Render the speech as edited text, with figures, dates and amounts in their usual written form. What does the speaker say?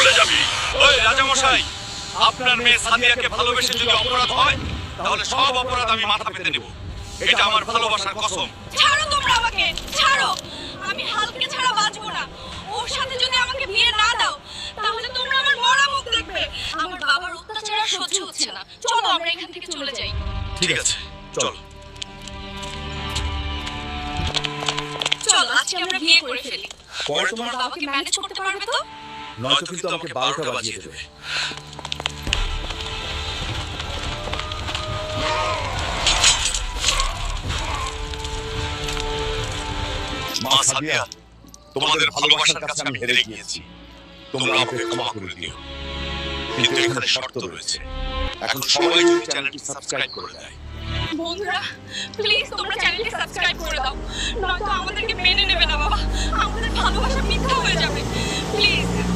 চলে যাবি। ওই রাজামশাই, আপনার মেয়ে সাদিয়াকে ভালোবেসে যদি অপরাধ হয় তাহলে সব অপরাধ আমি মাথা পেতে নেব। এটা আমার ভালোবাসার কসম। ছাড়ো তোমরা আমাকে, ছাড়ো। আমি হালকে ছাড়া বাঁচবো না। ওর সাথে যদি আমাকে বিয়ে না দাও তাহলে তোমরা আমার মরা মুখ দেখবে। আমার বাবার অত্যাচার আর সহ্য হচ্ছে না। চলো আমরা এখান থেকে চলে যাই। ঠিক আছে, চলো। চলো আজকে আমরা বিয়ে করে ফেলি। পরে তোমার বাবাকে ম্যানেজ করতে পারবে তো? নয়তো কিন্তু আমাকে 12টা বাজিয়ে দেবে। মা সাদিয়া, তোমাদের ভালোবাসার কাছে আমি হেরে গিয়েছি। তোমরা আমাকে ক্ষমা করে দিও। কিন্তু এখানে শর্ত রয়েছে। এখন সবাই যদি চ্যানেলটি সাবস্ক্রাইব করে দেয়। বন্ধুরা প্লিজ তোমরা চ্যানেলটি সাবস্ক্রাইব করে দাও, নয়তো আমাদেরকে মেনে নেবে না বাবা। আমাদের ভালোবাসা মিথ্যা হয়ে যাবে। প্লিজ।